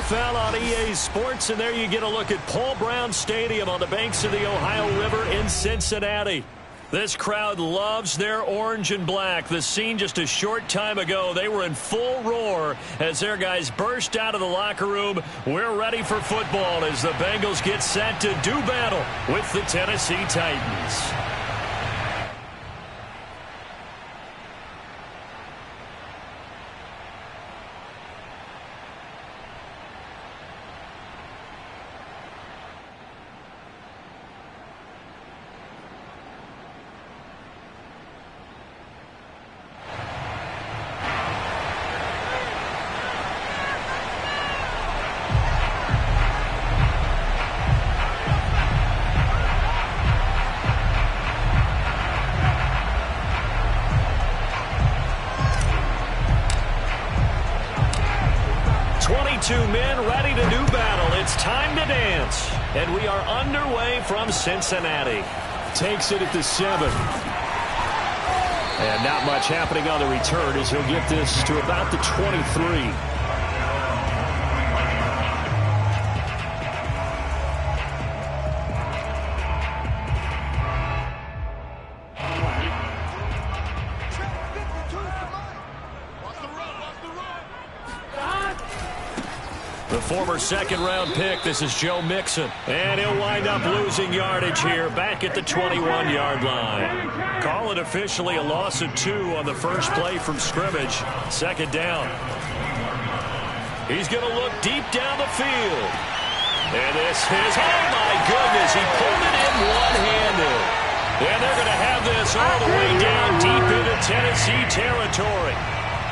NFL on EA Sports, and there you get a look at Paul Brown Stadium on the banks of the Ohio River in Cincinnati. This crowd loves their orange and black. The scene just a short time ago, they were in full roar as their guys burst out of the locker room. We're ready for football as the Bengals get set to do battle with the Tennessee Titans. Two men ready to do battle. It's time to dance. And we are underway from Cincinnati. Takes it at the 7. And not much happening on the return as he'll get this to about the 23. The former second-round pick, this is Joe Mixon. And he'll wind up losing yardage here back at the 21-yard line. Call it officially a loss of 2 on the first play from scrimmage. Second down. He's going to look deep down the field. And this is, oh my goodness, he pulled it in one-handed. And they're going to have this all the way down deep into Tennessee territory.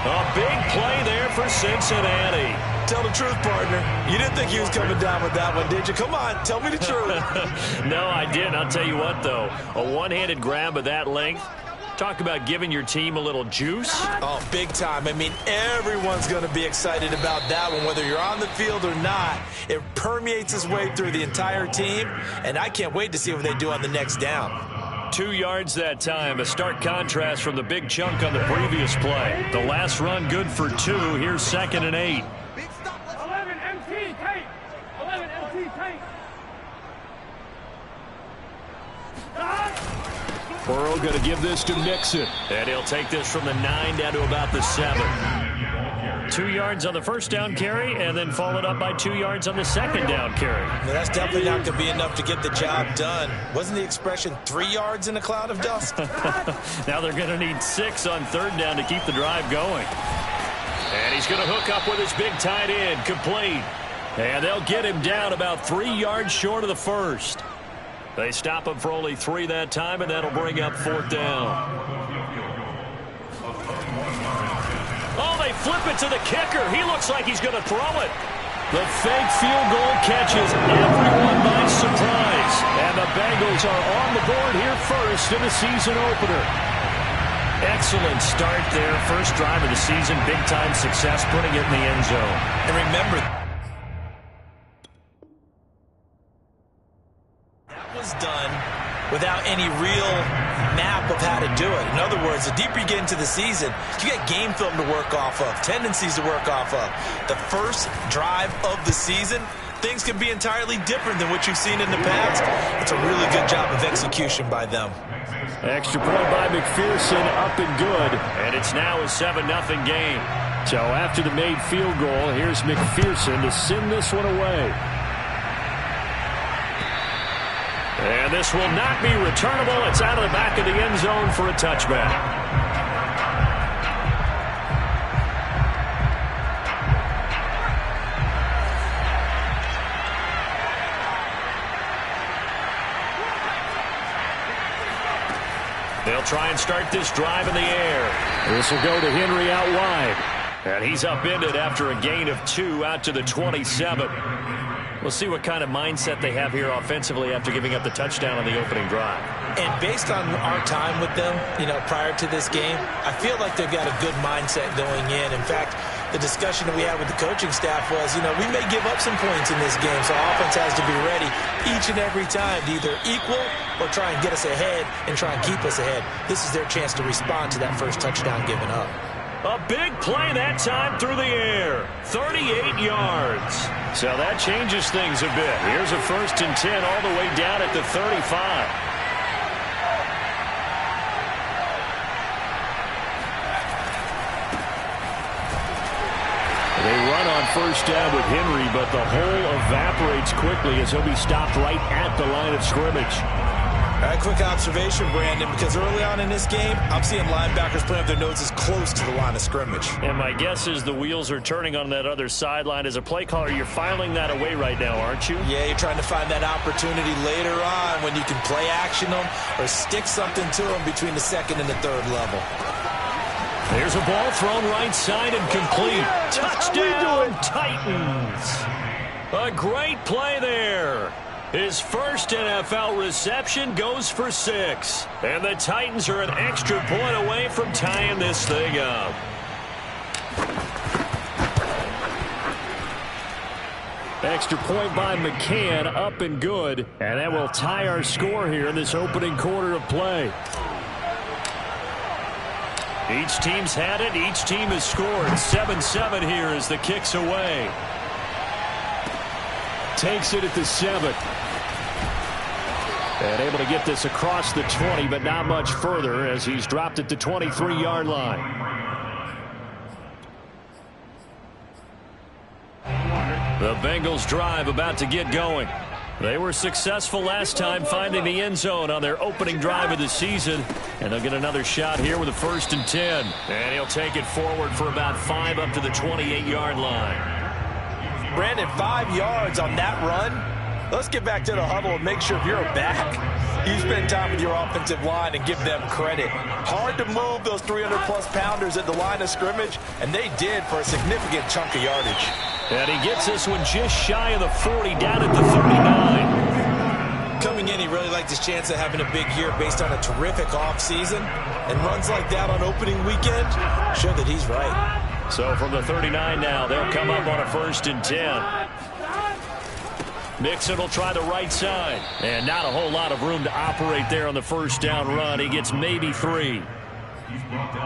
A big play there for Cincinnati. Tell the truth, partner. You didn't think he was coming down with that one, did you? Come on, tell me the truth. No, I didn't. I'll tell you what, though. A one-handed grab of that length. Talk about giving your team a little juice. Oh, big time. I mean, everyone's going to be excited about that one, whether you're on the field or not. It permeates its way through the entire team, and I can't wait to see what they do on the next down. 2 yards that time, a stark contrast from the big chunk on the previous play. The last run good for 2. Here's 2nd and 8. 11 MT tape. 11 MT tape. Burrow going to give this to Mixon. And he'll take this from the 9 down to about the 7. 2 yards on the first down carry, and then followed up by 2 yards on the second down carry. Well, that's definitely not going to be enough to get the job done. Wasn't the expression 3 yards in a cloud of dust? Now they're going to need 6 on third down to keep the drive going. And he's going to hook up with his big tight end, complete. And they'll get him down about 3 yards short of the first. They stop him for only 3 that time, and that'll bring up 4th down. Oh, they flip it to the kicker. He looks like he's going to throw it. The fake field goal catches everyone by surprise. And the Bengals are on the board here first in the season opener. Excellent start there. First drive of the season. Big-time success putting it in the end zone. And remember, that was done without any real map of how to do it. In other words, the deeper you get into the season, you get game film to work off of, tendencies to work off of. The first drive of the season, things can be entirely different than what you've seen in the past. It's a really good job of execution by them. Extra point by McPherson, up and good. And it's now a 7-0 game. So after the made field goal, here's McPherson to send this one away. And this will not be returnable. It's out of the back of the end zone for a touchback. They'll try and start this drive in the air. This will go to Henry out wide. And he's upended after a gain of 2 out to the 27. We'll see what kind of mindset they have here offensively after giving up the touchdown on the opening drive. And based on our time with them, prior to this game, I feel like they've got a good mindset going in. In fact, the discussion that we had with the coaching staff was, we may give up some points in this game, so offense has to be ready each and every time to either equal or try and get us ahead and try and keep us ahead. This is their chance to respond to that first touchdown given up. A big play that time through the air. 38 yards. So that changes things a bit. Here's a 1st and 10 all the way down at the 35. They run on 1st down with Henry, but the hole evaporates quickly as he'll be stopped right at the line of scrimmage. All right, quick observation, Brandon, because early on in this game, I'm seeing linebackers playing with their noses close to the line of scrimmage. And my guess is the wheels are turning on that other sideline. As a play caller, you're filing that away right now, aren't you? Yeah, you're trying to find that opportunity later on when you can play action them or stick something to them between the 2nd and the 3rd level. There's a ball thrown right side and complete. Touchdown, Titans. A great play there. His first NFL reception goes for 6. And the Titans are an extra point away from tying this thing up. Extra point by McCann, up and good. And that will tie our score here in this opening quarter of play. Each team's had it. Each team has scored. 7-7 here as the kick's away. Takes it at the 7. And able to get this across the 20, but not much further as he's dropped it to 23-yard line. The Bengals drive about to get going. They were successful last time finding the end zone on their opening drive of the season. And they'll get another shot here with a 1st and 10. And he'll take it forward for about 5 up to the 28-yard line. Brandon, 5 yards on that run. Let's get back to the huddle and make sure if you're a back, you spend time with your offensive line and give them credit. Hard to move those 300-plus pounders at the line of scrimmage, and they did for a significant chunk of yardage. And he gets this one just shy of the 40, down at the 39. Coming in, he really liked his chance of having a big year based on a terrific offseason. And runs like that on opening weekend show that he's right. So from the 39 now, they'll come up on a 1st and 10. Mixon will try the right side. And not a whole lot of room to operate there on the 1st down run. He gets maybe 3.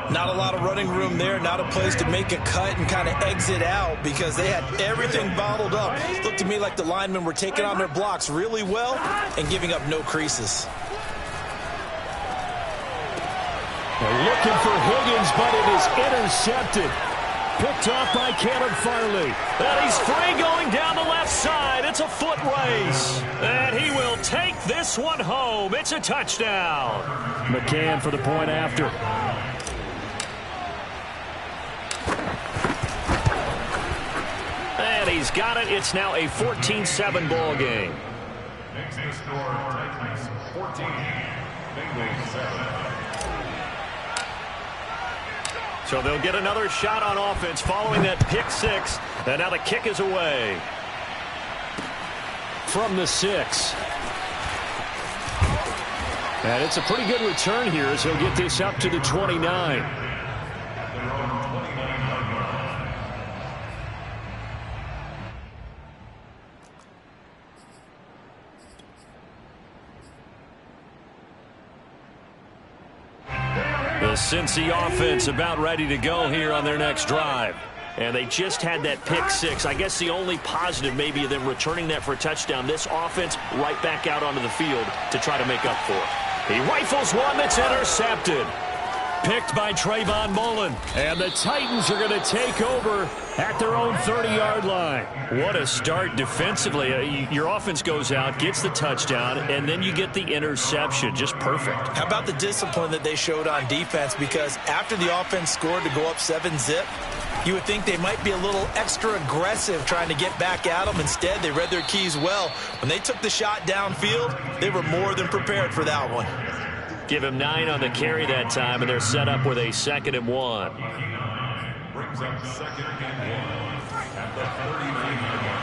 Not a lot of running room there. Not a place to make a cut and kind of exit out because they had everything bottled up. Looked to me like the linemen were taking on their blocks really well and giving up no creases. They're looking for Higgins, but it is intercepted. Picked off by Caleb Farley. And he's free going down the left side. It's a foot race. And he will take this one home. It's a touchdown. McCann for the point after. And he's got it. It's now a 14-7 ball game. Next score, Titans 14, Bengals 7. So they'll get another shot on offense following that pick 6. And now the kick is away. From the 6. And it's a pretty good return here as he'll get this up to the 29. The Cincy offense about ready to go here on their next drive. And they just had that pick 6. I guess the only positive maybe of them returning that for a touchdown. This offense right back out onto the field to try to make up for it. He rifles one that's intercepted. Picked by Trayvon Mullen. And the Titans are going to take over at their own 30-yard line. What a start defensively. Your offense goes out, gets the touchdown, and then you get the interception. Just perfect. How about the discipline that they showed on defense? Because after the offense scored to go up 7-zip, you would think they might be a little extra aggressive trying to get back at them. Instead, they read their keys well. When they took the shot downfield, they were more than prepared for that one. Give him 9 on the carry that time, and they're set up with a 2nd and 1. Brings up 2nd and 1 at the 39-yard line.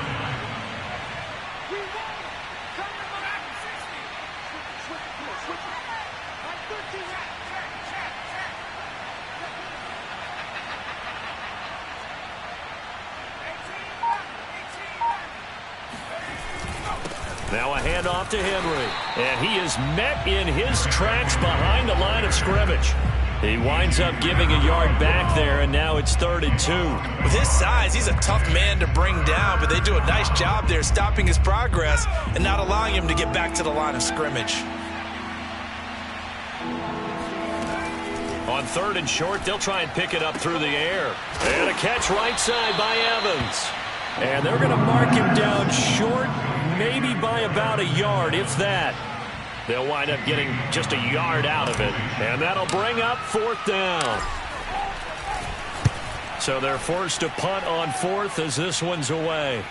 Now a handoff to Henry. And he is met in his tracks behind the line of scrimmage. He winds up giving a yard back there, and now it's 3rd and 2. With his size, he's a tough man to bring down, but they do a nice job there stopping his progress and not allowing him to get back to the line of scrimmage. On 3rd and short, they'll try and pick it up through the air. And a catch right side by Evans. And they're going to mark him down short, maybe by about a yard, if that. They'll wind up getting just a yard out of it. And that'll bring up 4th down. So they're forced to punt on 4th as this one's away.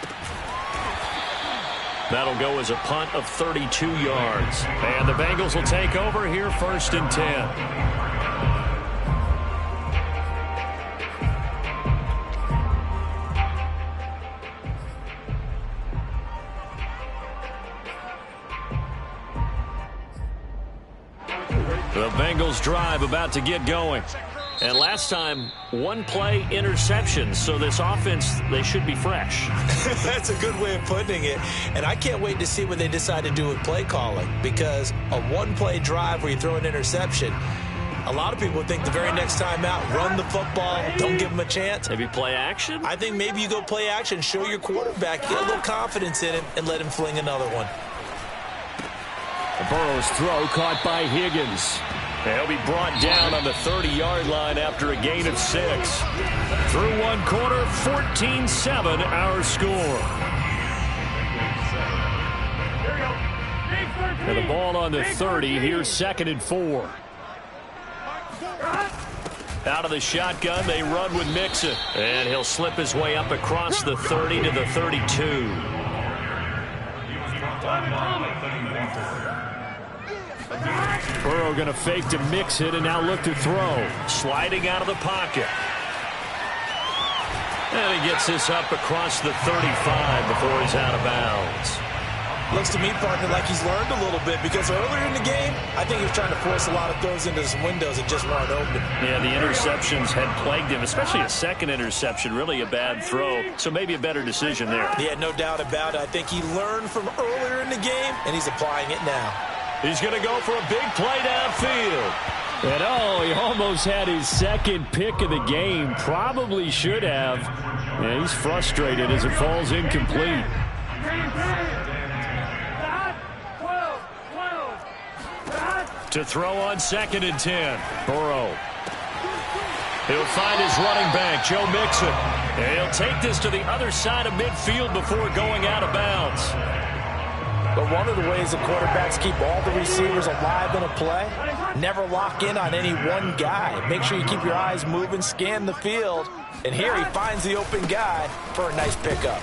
That'll go as a punt of 32 yards. And the Bengals will take over here 1st and 10. The Bengals drive about to get going. And last time, 1-play interception. So this offense, they should be fresh. That's a good way of putting it. And I can't wait to see what they decide to do with play calling. Because a 1-play drive where you throw an interception, a lot of people think the very next time out, run the football, don't give them a chance. Maybe play action? I think maybe you go play action, show your quarterback, get a little confidence in him, and let him fling another one. Burrow's throw caught by Higgins. He'll be brought down on the 30-yard line after a gain of 6. Through one quarter, 14-7 our score. And the ball on the 30. Here's 2nd and 4. Out of the shotgun, they run with Mixon. And he'll slip his way up across the 30 to the 32. Burrow going to fake to Mixon and now look to throw. Sliding out of the pocket. And he gets this up across the 35 before he's out of bounds. Looks to me, partner, like he's learned a little bit because earlier in the game, I think he was trying to force a lot of throws into some windows that just weren't open. Yeah, the interceptions had plagued him, especially a second interception, really a bad throw. So maybe a better decision there. Yeah, no doubt about it. I think he learned from earlier in the game, and he's applying it now. He's going to go for a big play downfield. And oh, he almost had his second pick of the game. Probably should have. Yeah, he's frustrated as it falls incomplete. To throw on 2nd and 10. Burrow. He'll find his running back, Joe Mixon. And he'll take this to the other side of midfield before going out of bounds. But one of the ways the quarterbacks keep all the receivers alive in a play, never lock in on any one guy. Make sure you keep your eyes moving, scan the field. And here he finds the open guy for a nice pickup.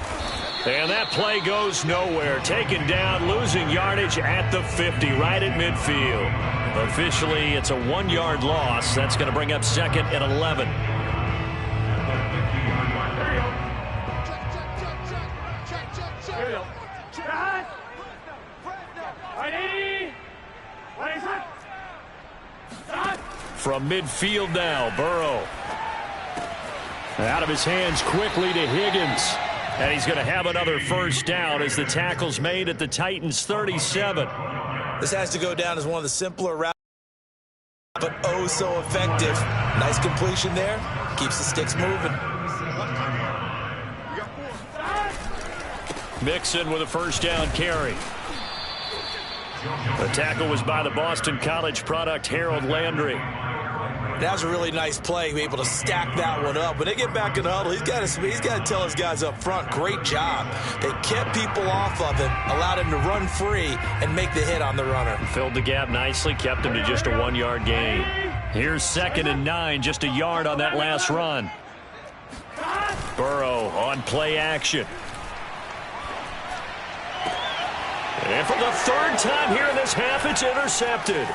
And that play goes nowhere. Taken down, losing yardage at the 50, right at midfield. Officially, it's a 1-yard loss. That's going to bring up 2nd and 11. From midfield now, Burrow. Out of his hands quickly to Higgins. And he's going to have another first down as the tackle's made at the Titans' 37. This has to go down as one of the simpler routes, but oh so effective. Nice completion there. Keeps the sticks moving. Mixon with a first down carry. The tackle was by the Boston College product, Harold Landry. That was a really nice play, be able to stack that one up. When they get back in the huddle, he's got to tell his guys up front, great job. They kept people off of him, allowed him to run free and make the hit on the runner. Filled the gap nicely, kept him to just a 1-yard gain. Here's 2nd and 9, just a yard on that last run. Burrow on play action. And for the 3rd time here in this half, it's intercepted.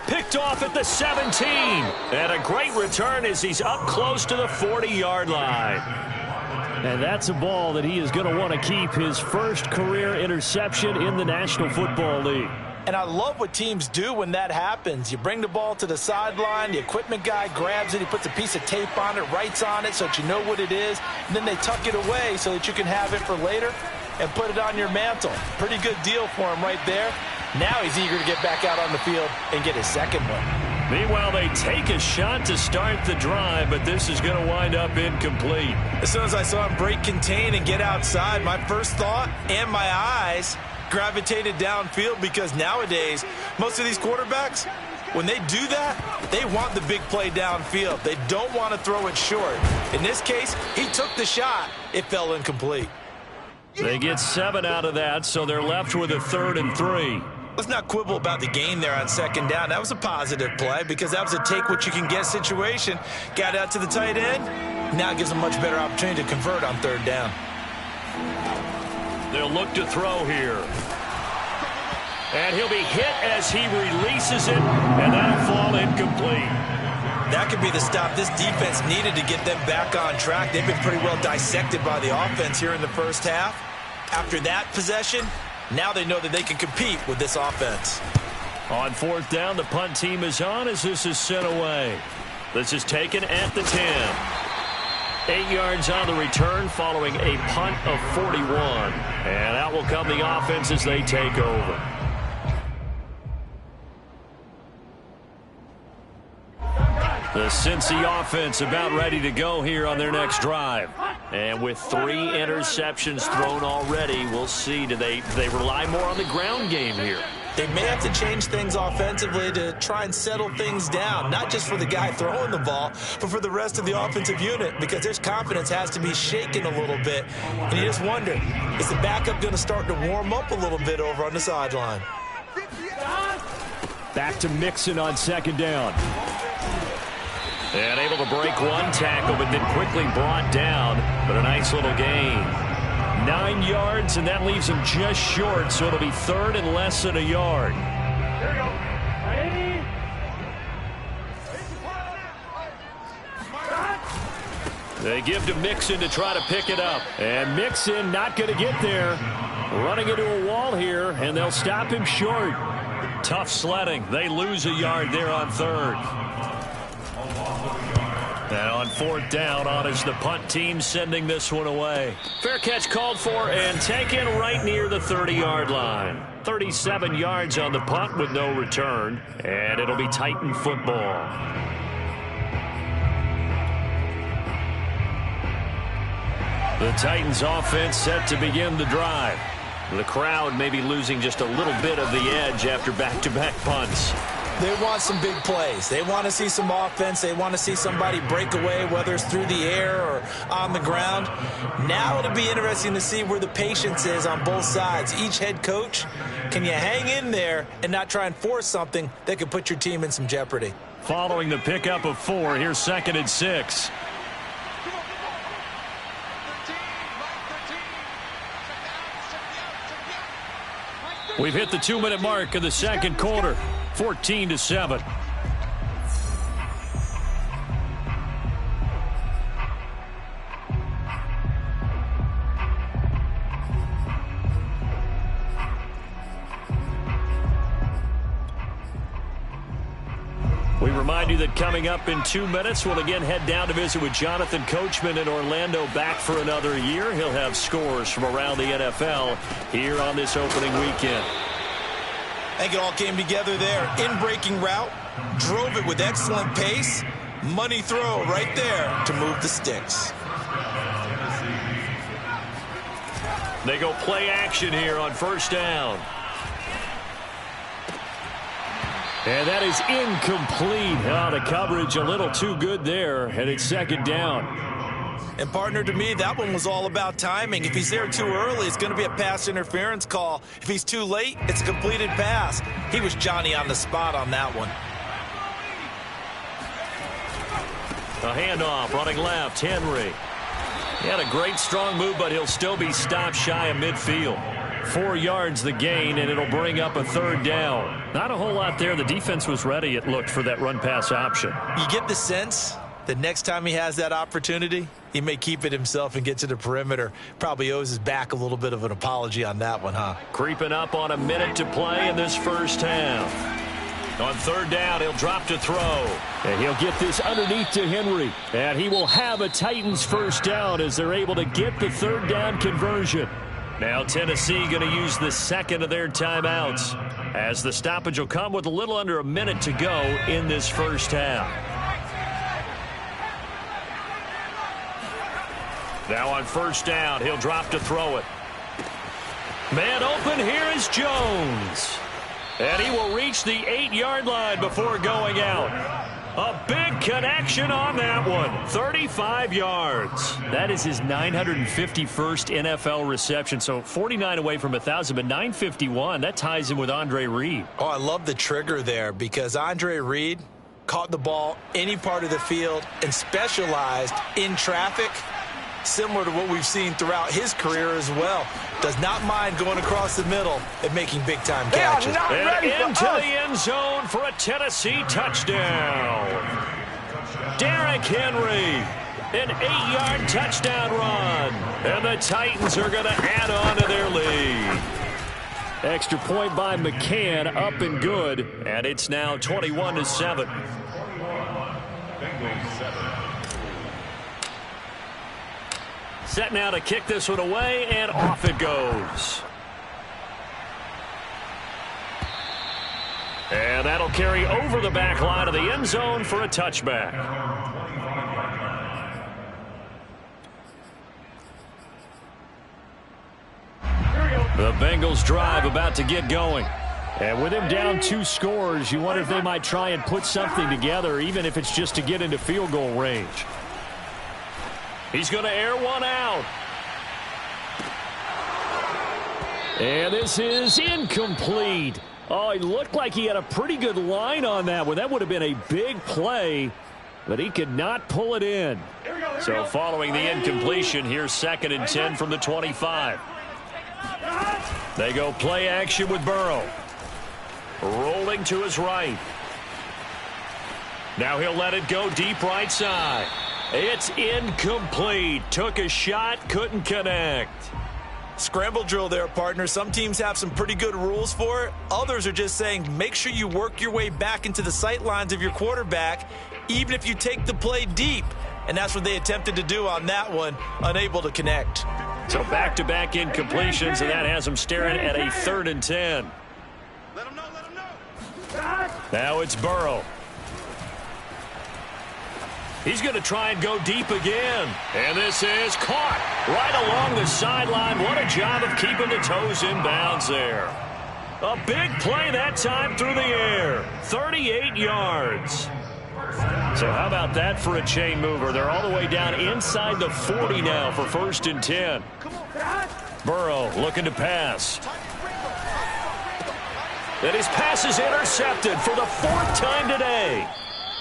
Picked off at the 17. And a great return as he's up close to the 40-yard line. And that's a ball that he is going to want to keep, his first career interception in the National Football League. And I love what teams do when that happens. You bring the ball to the sideline, the equipment guy grabs it, he puts a piece of tape on it, writes on it so that you know what it is, and then they tuck it away so that you can have it for later and put it on your mantle. Pretty good deal for him right there. Now he's eager to get back out on the field and get his second one. Meanwhile, they take a shot to start the drive, but this is going to wind up incomplete. As soon as I saw him break contain and get outside, my first thought and my eyes gravitated downfield, because nowadays, most of these quarterbacks, when they do that, they want the big play downfield. They don't want to throw it short. In this case, he took the shot. It fell incomplete. They get 7 out of that, so they're left with a 3rd and 3. Let's not quibble about the gain there on 2nd down. That was a positive play because that was a take-what-you-can-get situation. Got out to the tight end. Now it gives them a much better opportunity to convert on 3rd down. They'll look to throw here. And he'll be hit as he releases it, and that'll fall incomplete. That could be the stop this defense needed to get them back on track. They've been pretty well dissected by the offense here in the first half. After that possession, now they know that they can compete with this offense. On 4th down, the punt team is on as this is sent away. This is taken at the 10. 8 yards on the return following a punt of 41. And out will come the offense as they take over. The Cincy offense about ready to go here on their next drive. And with 3 interceptions thrown already, we'll see. Do they rely more on the ground game here? They may have to change things offensively to try and settle things down, not just for the guy throwing the ball, but for the rest of the offensive unit, because their confidence has to be shaken a little bit. And you just wonder, is the backup going to start to warm up a little bit over on the sideline? Back to Mixon on 2nd down. And able to break 1 tackle, but then quickly brought down. But a nice little gain. 9 yards, and that leaves him just short, so it'll be 3rd and less than a yard. They give to Mixon to try to pick it up. And Mixon not going to get there. Running into a wall here, and they'll stop him short. Tough sledding. They lose a yard there on 3rd. And on 4th down, on is the punt team sending this one away. Fair catch called for and taken right near the 30-yard line. 37 yards on the punt with no return. And it'll be Titan football. The Titans offense set to begin the drive. The crowd may be losing just a little bit of the edge after back-to-back punts. They want some big plays. They want to see some offense. They want to see somebody break away, whether it's through the air or on the ground. Now it'll be interesting to see where the patience is on both sides. Each head coach, can you hang in there and not try and force something that could put your team in some jeopardy? Following the pickup of 4, here's 2nd and 6. We've hit the 2-minute mark of the 2nd quarter. 14-7. We remind you that coming up in 2 minutes, we'll again head down to visit with Jonathan Coachman in Orlando, back for another year. He'll have scores from around the NFL here on this opening weekend. I think it all came together there. In-breaking route, drove it with excellent pace. Money throw right there to move the sticks. They go play action here on 1st down. And that is incomplete. Oh, the coverage a little too good there, and it's 2nd down. And, partner, to me, that one was all about timing. If he's there too early, it's going to be a pass interference call. If he's too late, it's a completed pass. He was Johnny on the spot on that one. A handoff, running left, Henry. He had a great strong move, but he'll still be stopped shy of midfield. 4 yards the gain, and it'll bring up a 3rd down. Not a whole lot there. The defense was ready, it looked, for that run-pass option. You get the sense that next time he has that opportunity, he may keep it himself and get to the perimeter. Probably owes his back a little bit of an apology on that one, huh? Creeping up on a minute to play in this first half. On 3rd down, he'll drop to throw. And he'll get this underneath to Henry. And he will have a Titans 1st down as they're able to get the 3rd down conversion. Now Tennessee going to use the 2nd of their timeouts as the stoppage will come with a little under a minute to go in this first half. Now on first down, he'll drop to throw it. Man open, here is Jones. And he will reach the 8-yard line before going out. A big connection on that one. 35 yards. That is his 951st NFL reception. So 49 away from 1,000, but 951. That ties him with Andre Reed. Oh, I love the trigger there because Andre Reed caught the ball any part of the field and specialized in traffic, similar to what we've seen throughout his career as well. Does not mind going across the middle and making big-time catches. And into the end zone for a Tennessee touchdown. Derrick Henry, an 8-yard touchdown run. And the Titans are going to add on to their lead. Extra point by McCann, up and good. And it's now 21-7. Set now to kick this one away, and off it goes. And that'll carry over the back line of the end zone for a touchback. The Bengals drive about to get going. And with him down 2 scores, you wonder if they might try and put something together, even if it's just to get into field goal range. He's going to air one out. And this is incomplete. Oh, he looked like he had a pretty good line on that one. That would have been a big play, but he could not pull it in. So following the incompletion, here's 2nd and 10 from the 25. They go play action with Burrow. Rolling to his right. Now he'll let it go deep right side. It's incomplete. Took a shot, couldn't connect. Scramble drill there, partner. Some teams have some pretty good rules for it. Others are just saying make sure you work your way back into the sight lines of your quarterback, even if you take the play deep. And that's what they attempted to do on that one, unable to connect. So back-to-back incompletions, and that has them staring at a 3rd and 10. Let him know. Now it's Burrow. He's going to try and go deep again. And this is caught right along the sideline. What a job of keeping the toes in bounds there. A big play that time through the air. 38 yards. So how about that for a chain mover? They're all the way down inside the 40 now for 1st and 10. Burrow looking to pass. And his pass is intercepted for the 4th time today.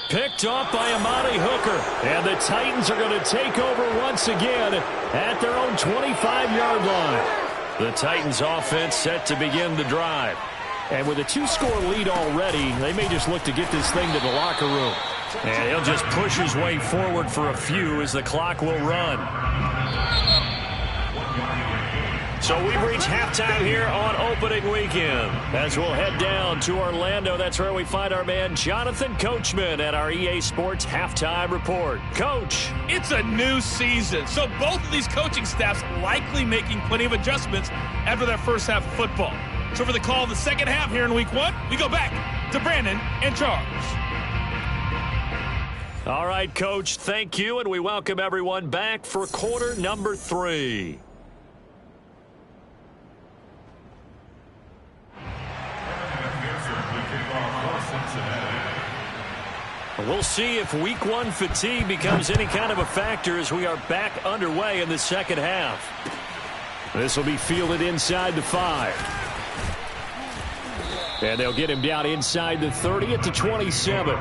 Picked off by Amani Hooker. And the Titans are going to take over once again at their own 25-yard line. The Titans offense set to begin the drive. And with a 2-score lead already, they may just look to get this thing to the locker room. And he'll just push his way forward for a few as the clock will run. So we've reached halftime here on opening weekend. As we'll head down to Orlando, that's where we find our man Jonathan Coachman at our EA Sports Halftime Report. Coach. It's a new season, so both of these coaching staffs likely making plenty of adjustments after their first half of football. So for the call of the second half here in week 1, we go back to Brandon and Charles. All right, Coach, thank you, and we welcome everyone back for quarter number 3. We'll see if week 1 fatigue becomes any kind of a factor as we are back underway in the second half. This will be fielded inside the 5. And they'll get him down inside the 30 at the 27.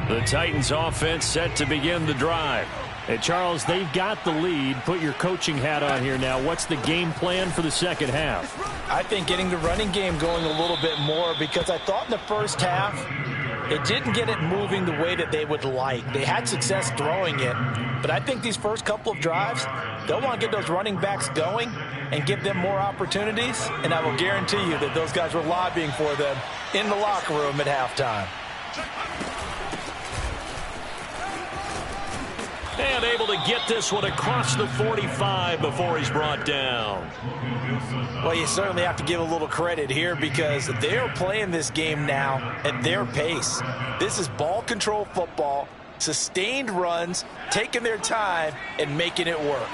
The Titans offense set to begin the drive. Hey, Charles, they've got the lead. Put your coaching hat on here now. What's the game plan for the second half? I think getting the running game going a little bit more because I thought in the first half It didn't get it moving the way that they would like. They had success throwing it, but I think these first couple of drives, they'll want to get those running backs going and give them more opportunities, and I will guarantee you that those guys were lobbying for them in the locker room at halftime. And able to get this one across the 45 before he's brought down. Well, you certainly have to give a little credit here because they're playing this game now at their pace. This is ball control football, sustained runs, taking their time, and making it work.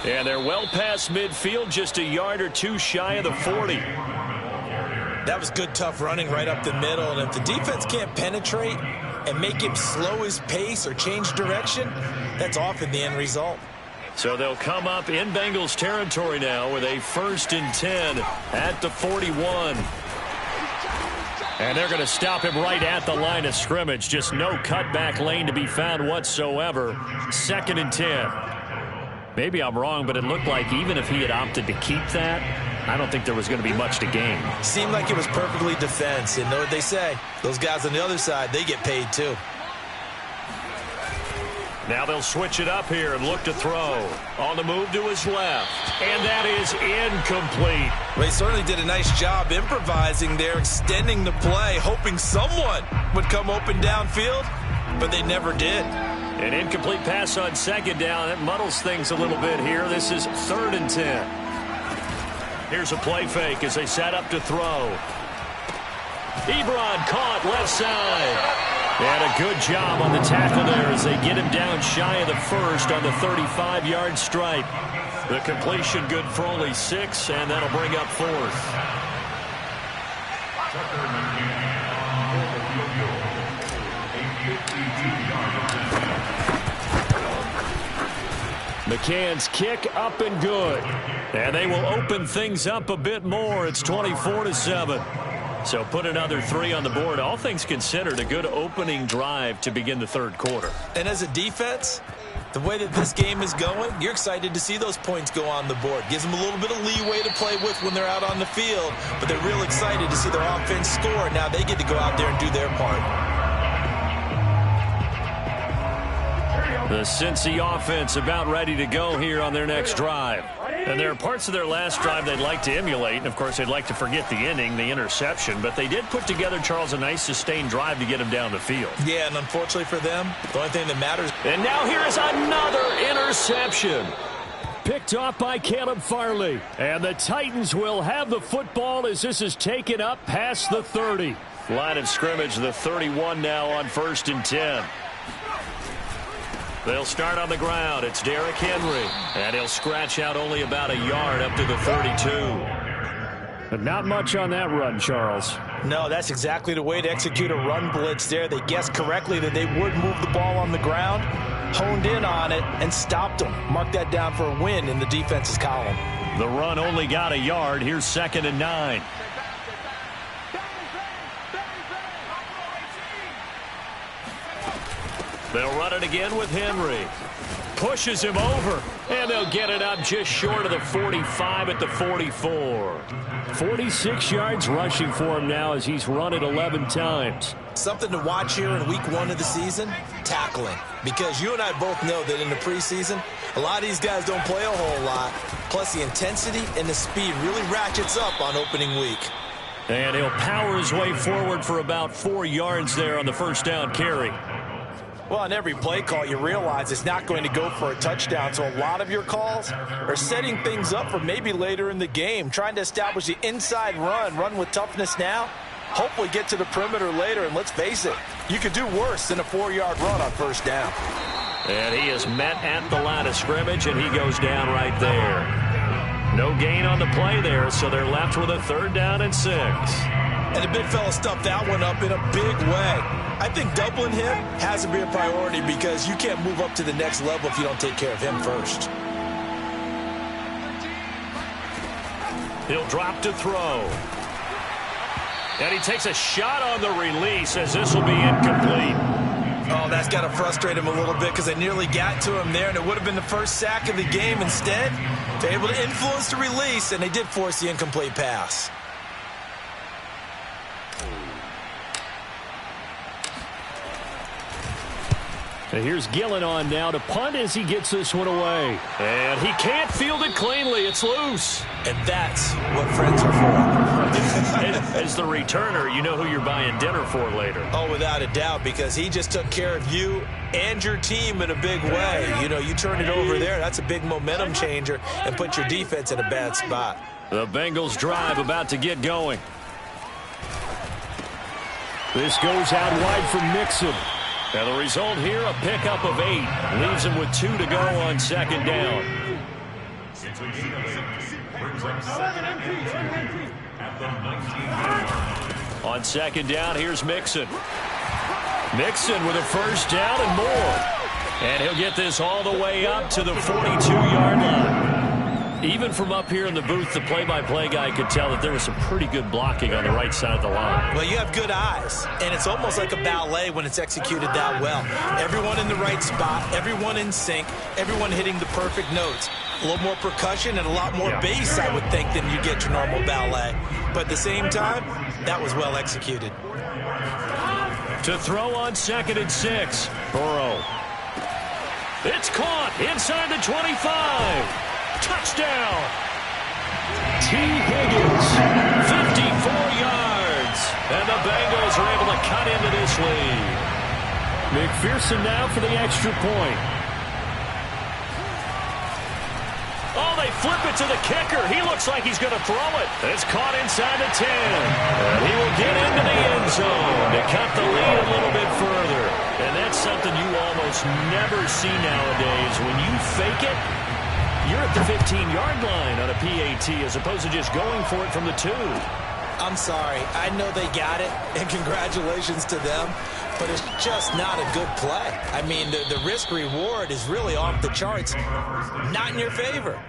And they're well past midfield, just a yard or two shy of the 40. That was good, tough running right up the middle. And if the defense can't penetrate and make him slow his pace or change direction, that's often the end result. So they'll come up in Bengals territory now with a 1st and 10 at the 41. And they're going to stop him right at the line of scrimmage. Just no cutback lane to be found whatsoever. 2nd and 10. Maybe I'm wrong, but it looked like even if he had opted to keep that, I don't think there was going to be much to gain. Seemed like it was perfectly defense. And know what they say? Those guys on the other side, they get paid too. Now they'll switch it up here and look to throw. On the move to his left. And that is incomplete. Well, he certainly did a nice job improvising there, extending the play, hoping someone would come open downfield, but they never did. An incomplete pass on 2nd down. That muddles things a little bit here. This is 3rd and 10. Here's a play fake as they set up to throw. Ebron caught left side. And a good job on the tackle there as they get him down shy of the 1st on the 35-yard stripe. The completion good for only 6, and that'll bring up 4th. McCann's kick up and good. And they will open things up a bit more. It's 24-7. So put another 3 on the board. All things considered, a good opening drive to begin the 3rd quarter. And as a defense, the way that this game is going, you're excited to see those points go on the board. Gives them a little bit of leeway to play with when they're out on the field. But they're real excited to see their offense score. Now they get to go out there and do their part. The Cincy offense about ready to go here on their next drive. And there are parts of their last drive they'd like to emulate. And, of course, they'd like to forget the inning, the interception. But they did put together, Charles, a nice sustained drive to get him down the field. Yeah, and unfortunately for them, the only thing that matters. And now here is another interception. Picked off by Caleb Farley. And the Titans will have the football as this is taken up past the 30. Line of scrimmage, the 31 now on 1st and 10. They'll start on the ground. It's Derrick Henry. And he'll scratch out only about a yard up to the 32. But not much on that run, Charles. No, that's exactly the way to execute a run blitz there. They guessed correctly that they would move the ball on the ground, honed in on it, and stopped them. Mark that down for a win in the defense's column. The run only got a yard. Here's 2nd and 9. They'll run it again with Henry. Pushes him over, and they'll get it up just short of the 45 at the 44. 46 yards rushing for him now as he's run it 11 times. Something to watch here in week 1 of the season, tackling. Because you and I both know that in the preseason, a lot of these guys don't play a whole lot. Plus the intensity and the speed really ratchets up on opening week. And he'll power his way forward for about 4 yards there on the 1st down carry. Well, on every play call, you realize it's not going to go for a touchdown. So a lot of your calls are setting things up for maybe later in the game, trying to establish the inside run with toughness now, hopefully get to the perimeter later. And let's face it, you could do worse than a 4-yard run on 1st down. And he is met at the line of scrimmage, and he goes down right there. No gain on the play there, so they're left with a 3rd down and 6. And the big fella stuffed that one up in a big way. I think doubling him has to be a priority because you can't move up to the next level if you don't take care of him first. He'll drop to throw. And he takes a shot on the release as this will be incomplete. Oh, that's got to frustrate him a little bit because they nearly got to him there, and it would have been the first sack of the game. Instead, they're able to influence the release, and they did force the incomplete pass. And here's Gillen on now to punt as he gets this one away. And he can't field it cleanly. It's loose. And that's what friends are for. As the returner, you know who you're buying dinner for later. Oh, without a doubt, because he just took care of you and your team in a big way. You know, you turn it over there, that's a big momentum changer and put your defense in a bad spot. The Bengals drive about to get going. This goes out wide from Mixon. And the result here, a pickup of 8. Leaves him with 2 to go on second down. On second down, here's Mixon. Mixon with a first down and more. And he'll get this all the way up to the 42-yard line. Even from up here in the booth, the play-by-play guy could tell that there was some pretty good blocking on the right side of the line. Well, you have good eyes, and it's almost like a ballet when it's executed that well. Everyone in the right spot, everyone in sync, everyone hitting the perfect notes. A little more percussion and a lot more bass, I would think, than you get your normal ballet. But at the same time, that was well executed. To throw on 2nd and 6. Burrow. It's caught inside the 25. Touchdown! T. Higgins, 54 yards. And the Bengals are able to cut into this lead. McPherson now for the extra point. Oh, they flip it to the kicker. He looks like he's going to throw it. It's caught inside the 10. And he will get into the end zone to cut the lead a little bit further. And that's something you almost never see nowadays. When you fake it, you're at the 15-yard line on a PAT as opposed to just going for it from the 2. I'm sorry. I know they got it, and congratulations to them, but it's just not a good play. I mean, the risk-reward is really off the charts. Not in your favor.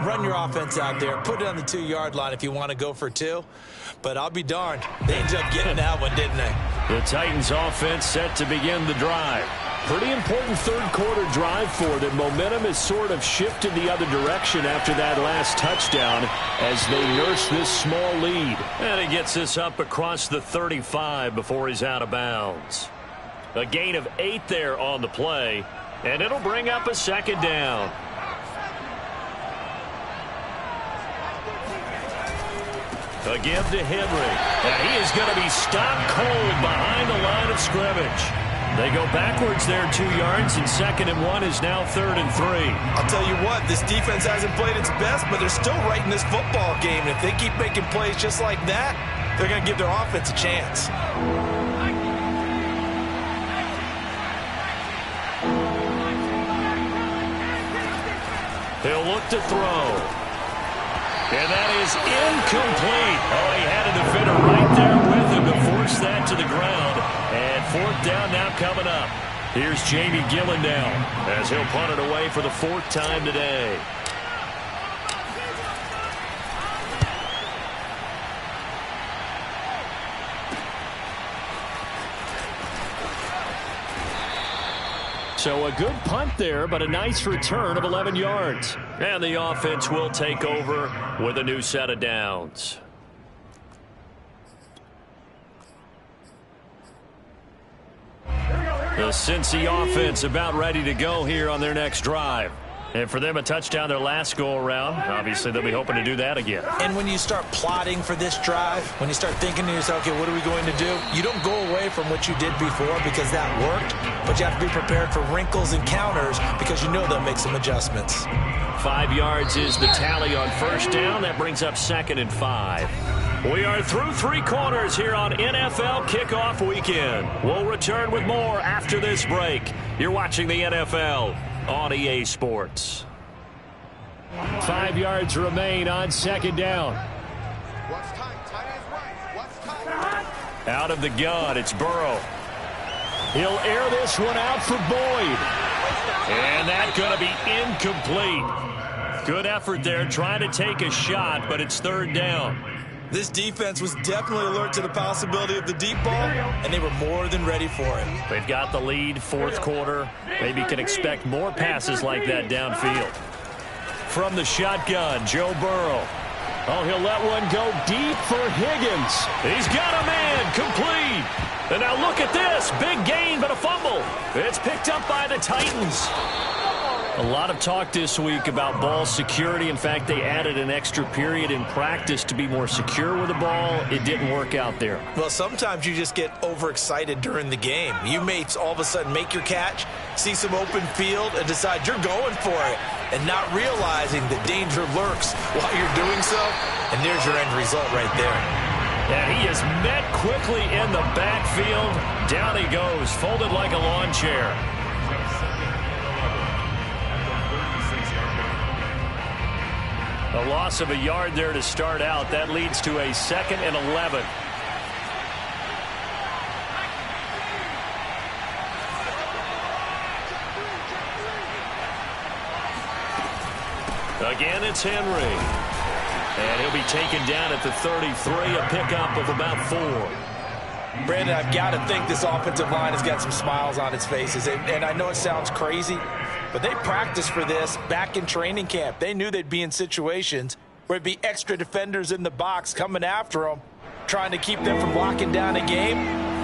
Run your offense out there. Put it on the 2-yard line if you want to go for 2. But I'll be darned. They ended up getting that one, didn't they? The Titans offense set to begin the drive. Pretty important third-quarter drive for them. Momentum has sort of shifted the other direction after that last touchdown as they nurse this small lead. And he gets this up across the 35 before he's out of bounds. A gain of 8 there on the play, and it'll bring up a 2nd down. A give to Henry. And he is going to be stopped cold behind the line of scrimmage. They go backwards there 2 yards, and 2nd and 1 is now 3rd and 3. I'll tell you what, this defense hasn't played its best, but they're still right in this football game. And if they keep making plays just like that, they're going to give their offense a chance. He'll look to throw. And that is incomplete. Oh, he had a defender right there with him to force that to the ground. And 4th down now coming up. Here's Jamie Gillen now as he'll punt it away for the 4th time today. So a good punt there, but a nice return of 11 yards. And the offense will take over with a new set of downs. The Cincy offense about ready to go here on their next drive. And for them, a touchdown their last go-around. Obviously, they'll be hoping to do that again. And when you start plotting for this drive, when you start thinking to yourself, okay, what are we going to do? You don't go away from what you did before because that worked, but you have to be prepared for wrinkles and counters because you know they'll make some adjustments. 5 yards is the tally on 1st down. That brings up 2nd and 5. We are through 3 quarters here on NFL Kickoff Weekend. We'll return with more after this break. You're watching the NFL on EA Sports. 5 yards remain on 2nd down. Out of the gun, it's Burrow. He'll air this one out for Boyd. And that's going to be incomplete. Good effort there trying to take a shot, but it's 3rd down. This defense was definitely alert to the possibility of the deep ball, and they were more than ready for it. They've got the lead, fourth quarter. Maybe can expect more passes like that downfield. From the shotgun, Joe Burrow. Oh, he'll let one go deep for Higgins. He's got a man, complete. And now look at this. Big gain, but a fumble. It's picked up by the Titans. A lot of talk this week about ball security. In fact, they added an extra period in practice to be more secure with the ball. It didn't work out there. Well, sometimes you just get overexcited during the game. You may all of a sudden make your catch, see some open field, and decide you're going for it, and not realizing the danger lurks while you're doing so. And there's your end result right there. Yeah, he is met quickly in the backfield. Down he goes, folded like a lawn chair. A loss of a yard there to start out. That leads to a 2nd and 11. Again, it's Henry. And he'll be taken down at the 33, a pickup of about 4. Brandon, I've got to think this offensive line has got some smiles on its faces. And I know it sounds crazy, but they practiced for this back in training camp. They knew they'd be in situations where it'd be extra defenders in the box coming after them, trying to keep them from locking down a game.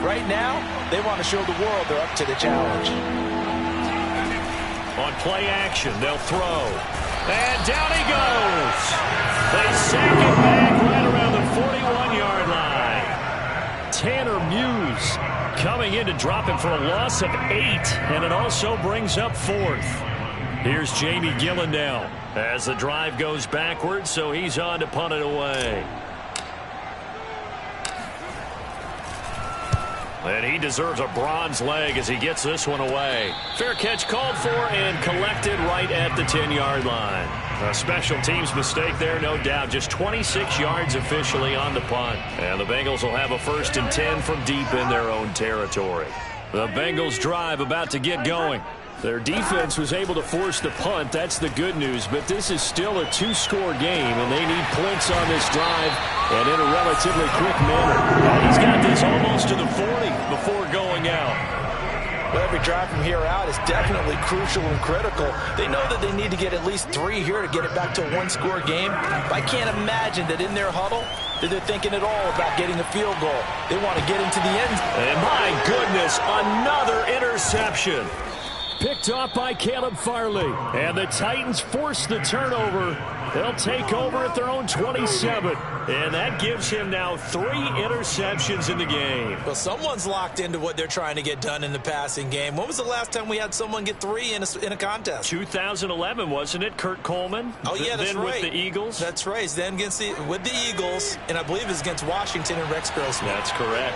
Right now, they want to show the world they're up to the challenge. On play action, they'll throw. And down he goes. They sack it back right around the 41-yard line. Tanner Muse coming in to drop him for a loss of 8, and it also brings up 4th. Here's Jamie Gillen now as the drive goes backwards, so he's on to punt it away. And he deserves a bronze leg as he gets this one away. Fair catch called for and collected right at the 10-yard line. A special teams mistake there, no doubt. Just 26 yards officially on the punt. And the Bengals will have a 1st and 10 from deep in their own territory. The Bengals drive about to get going. Their defense was able to force the punt. That's the good news. But this is still a 2-score game, and they need points on this drive and in a relatively quick manner. And he's got this almost to the 40 before going out. Well, every drive from here out is definitely crucial and critical. They know that they need to get at least 3 here to get it back to a 1-score game. But I can't imagine that in their huddle that they're thinking at all about getting a field goal. They want to get into the end. And my goodness, another interception. Picked off by Caleb Farley. And the Titans force the turnover. They'll take over at their own 27. And that gives him now 3 interceptions in the game. Well, someone's locked into what they're trying to get done in the passing game. When was the last time we had someone get 3 in a contest? 2011, wasn't it? Kurt Coleman? Oh, yeah, that's then right. With the Eagles? That's right. Then with the Eagles, and I believe it's against Washington and Rex Grossman. That's correct.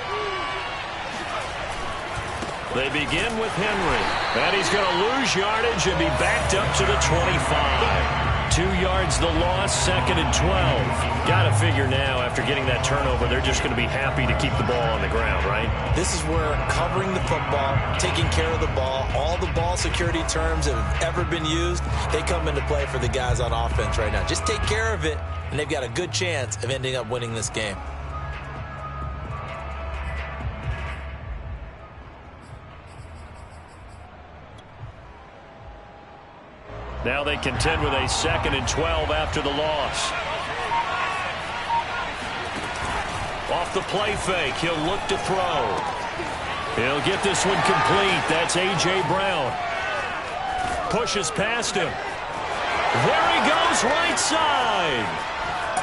They begin with Henry. And he's going to lose yardage and be backed up to the 25. 2 yards the loss, 2nd and 12. Got to figure now, after getting that turnover, they're just going to be happy to keep the ball on the ground, right? This is where covering the football, taking care of the ball, all the ball security terms that have ever been used, they come into play for the guys on offense right now. Just take care of it, and they've got a good chance of ending up winning this game. Now they contend with a 2nd and 12 after the loss. Off the play fake, he'll look to throw. He'll get this one complete. That's A.J. Brown. Pushes past him. There he goes, right side.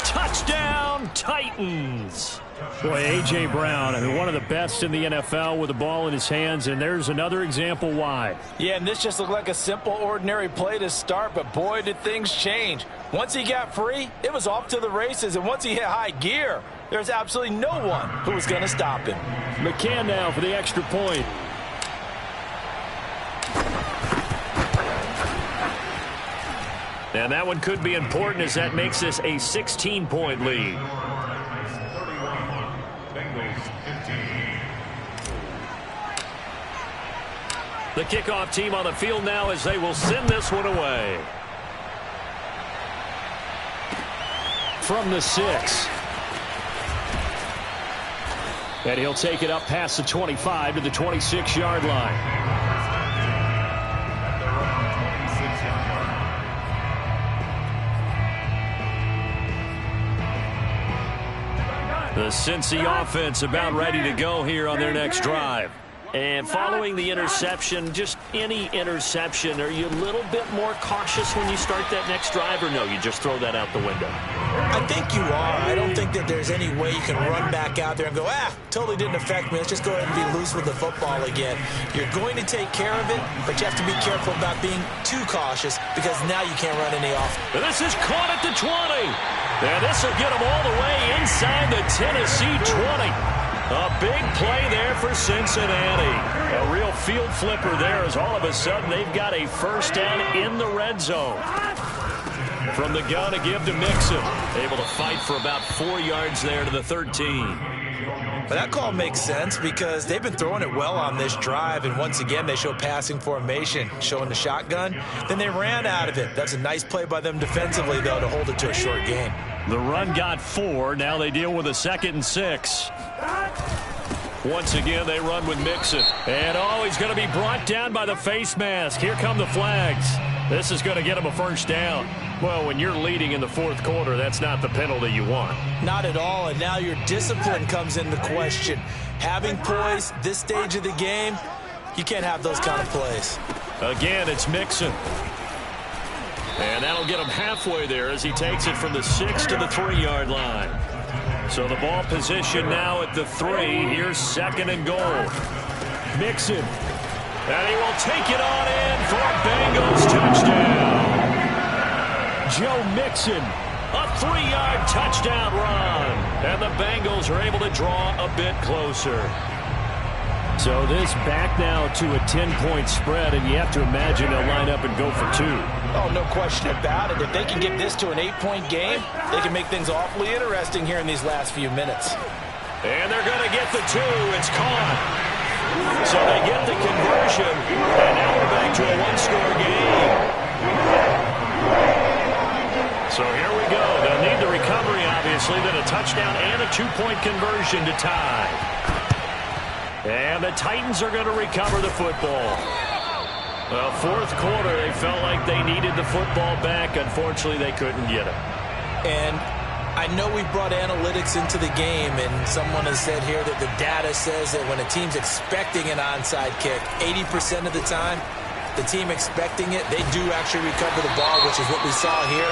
Touchdown, Titans. Boy, A.J. Brown, I mean, one of the best in the NFL with the ball in his hands, and there's another example why. Yeah, and this just looked like a simple, ordinary play to start, but boy, did things change. Once he got free, it was off to the races, and once he hit high gear, there's absolutely no one who was going to stop him. McCann now for the extra point. And that one could be important as that makes this a 16-point lead. The kickoff team on the field now as they will send this one away. From the 6. And he'll take it up past the 25 to the 26-yard line. The Cincy offense about ready to go here on their next drive. And following the interception, just any interception, are you a little bit more cautious when you start that next drive, or no, you just throw that out the window? I think you are. I don't think that there's any way you can run back out there and go, totally didn't affect me. Let's just go ahead and be loose with the football again. You're going to take care of it, but you have to be careful about being too cautious because now you can't run any off. This is caught at the 20. And this will get them all the way inside the Tennessee 20. A big play there for Cincinnati. A real field flipper there as all of a sudden they've got a first down in the red zone. From the gun to give to Mixon. Able to fight for about 4 yards there to the 13. But that call makes sense because they've been throwing it well on this drive, and once again they show passing formation, showing the shotgun. Then they ran out of it. That's a nice play by them defensively, though, to hold it to a short game. The run got 4. Now they deal with a 2nd and 6. Once again, they run with Mixon. And, he's going to be brought down by the face mask. Here come the flags. This is going to get him a first down. Well, when you're leading in the fourth quarter, that's not the penalty you want. Not at all, and now your discipline comes into question. Having poise this stage of the game, you can't have those kind of plays. Again, it's Mixon. And that'll get him halfway there as he takes it from the 6 to the 3-yard line. So the ball position now at the 3. Here's 2nd and goal. Mixon. And he will take it on in for a Bengals touchdown. Joe Mixon, a 3-yard touchdown run. And the Bengals are able to draw a bit closer. So this back now to a 10-point spread, and you have to imagine they'll line up and go for 2. Oh, no question about it. If they can get this to an 8-point game, they can make things awfully interesting here in these last few minutes. And they're going to get the 2. It's caught. So they get the conversion, and now we're back to a 1-score game. So here we go. They'll need the recovery, obviously, then a touchdown and a 2-point conversion to tie. And the Titans are going to recover the football. Well, fourth quarter, they felt like they needed the football back. Unfortunately, they couldn't get it. And I know we brought analytics into the game, and someone has said here that the data says that when a team's expecting an onside kick, 80% of the time, the team expecting it, they do actually recover the ball, which is what we saw here.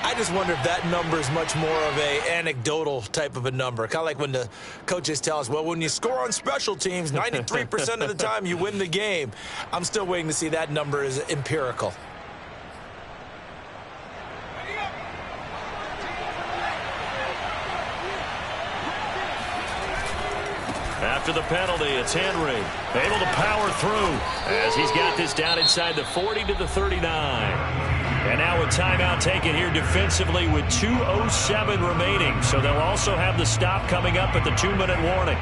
I just wonder if that number is much more of a anecdotal type of a number. Kind of like when the coaches tell us, well, when you score on special teams, 93% of the time you win the game. I'm still waiting to see that number is empirical. After the penalty, it's Henry. Able to power through as he's got this down inside the 40 to the 39. And now a timeout taken here defensively with 2:07 remaining. So they'll also have the stop coming up at the 2-minute warning.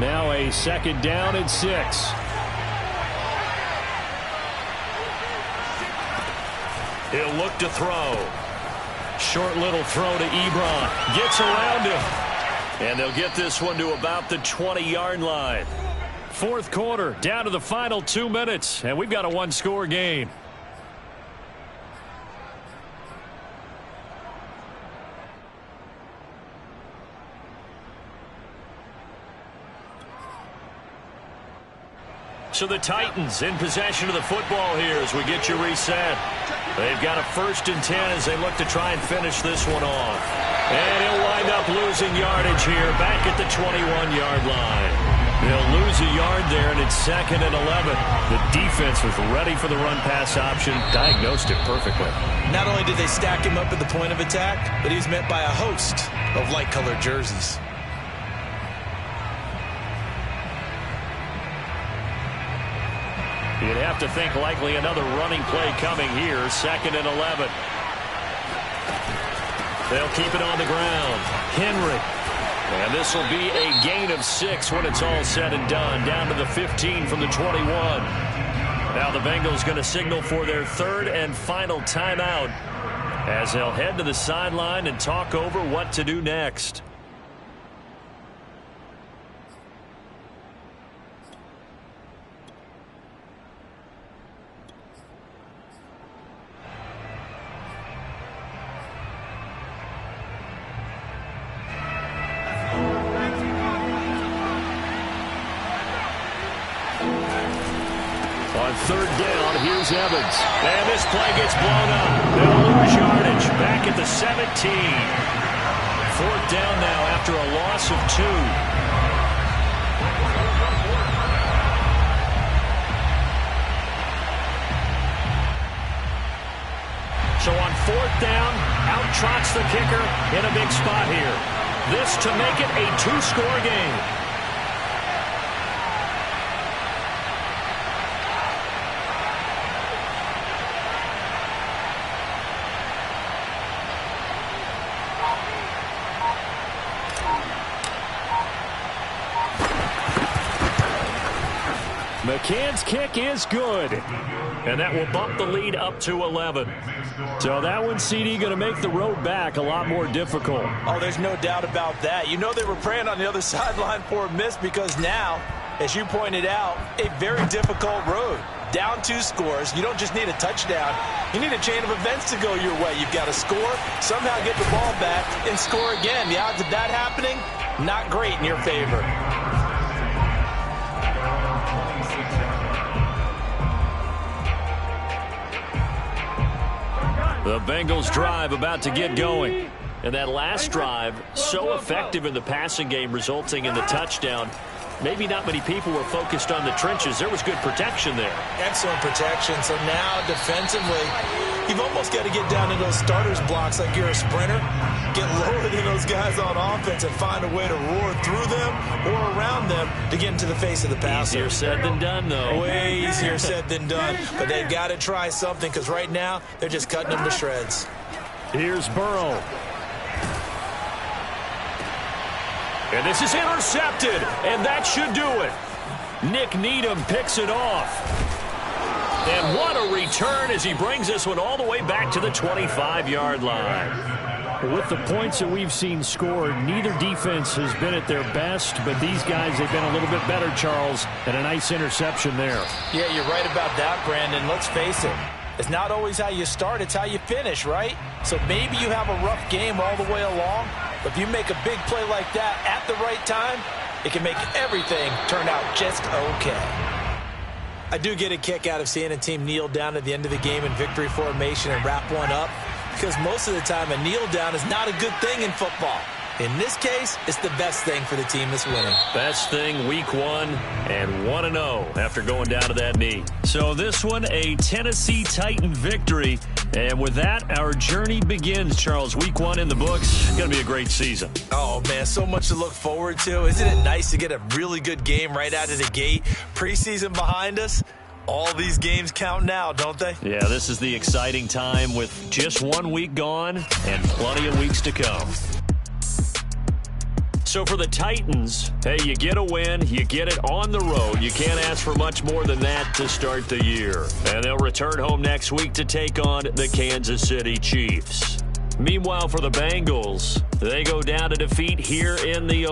Now a 2nd down and 6. He'll look to throw. Short little throw to Ebron. Gets around him. And they'll get this one to about the 20-yard line. Fourth quarter, down to the final 2 minutes, and we've got a 1-score game. So the Titans in possession of the football here as we get you reset. They've got a 1st and 10 as they look to try and finish this one off. And he'll wind up losing yardage here back at the 21-yard line. They'll lose a yard there, and it's 2nd and 11. The defense was ready for the run-pass option, diagnosed it perfectly. Not only did they stack him up at the point of attack, but he was met by a host of light-colored jerseys. You'd have to think likely another running play coming here, 2nd and 11. They'll keep it on the ground. Henry. And this will be a gain of 6 when it's all said and done. Down to the 15 from the 21. Now the Bengals going to signal for their 3rd and final timeout as they'll head to the sideline and talk over what to do next. On third down, here's Evans. And this play gets blown up. They'll lose yardage back at the 17. Fourth down now after a loss of 2. So on fourth down, out trots the kicker in a big spot here. This to make it a 2-score game. McCann's kick is good. And that will bump the lead up to 11. So that one, CD, going to make the road back a lot more difficult. Oh, there's no doubt about that. You know they were praying on the other sideline for a miss because now, as you pointed out, a very difficult road. Down 2 scores. You don't just need a touchdown. You need a chain of events to go your way. You've got to score, somehow get the ball back, and score again. The odds of that happening, not great in your favor. The Bengals drive about to get going. And that last drive, so effective in the passing game, resulting in the touchdown. Maybe not many people were focused on the trenches. There was good protection there. Excellent protection. So now, defensively, you've almost got to get down into those starters blocks like you're a sprinter. Get lower than those guys on offense and find a way to roar through them or around them to get into the face of the passer. Easier said than done, though. Way easier said than done. But they've got to try something because right now they're just cutting them to shreds. Here's Burrow. And this is intercepted, and that should do it. Nick Needham picks it off. And what a return as he brings this one all the way back to the 25-yard line. With the points that we've seen scored, neither defense has been at their best, but these guys have been a little bit better, Charles, and a nice interception there. Yeah, you're right about that, Brandon. Let's face it. It's not always how you start, it's how you finish, right? So maybe you have a rough game all the way along, but if you make a big play like that at the right time, it can make everything turn out just okay. I do get a kick out of seeing a team kneel down at the end of the game in victory formation and wrap one up, because most of the time a kneel down is not a good thing in football. In this case, it's the best thing for the team that's winning. Best thing week 1 and 1-0 after going down to that knee. So this one, a Tennessee Titan victory. And with that, our journey begins, Charles. Week 1 in the books. Going to be a great season. Oh, man, so much to look forward to. Isn't it nice to get a really good game right out of the gate? Preseason behind us. All these games count now, don't they? Yeah, this is the exciting time with just 1 week gone and plenty of weeks to come. So for the Titans, hey, you get a win, you get it on the road. You can't ask for much more than that to start the year. And they'll return home next week to take on the Kansas City Chiefs. Meanwhile, for the Bengals, they go down to defeat here in the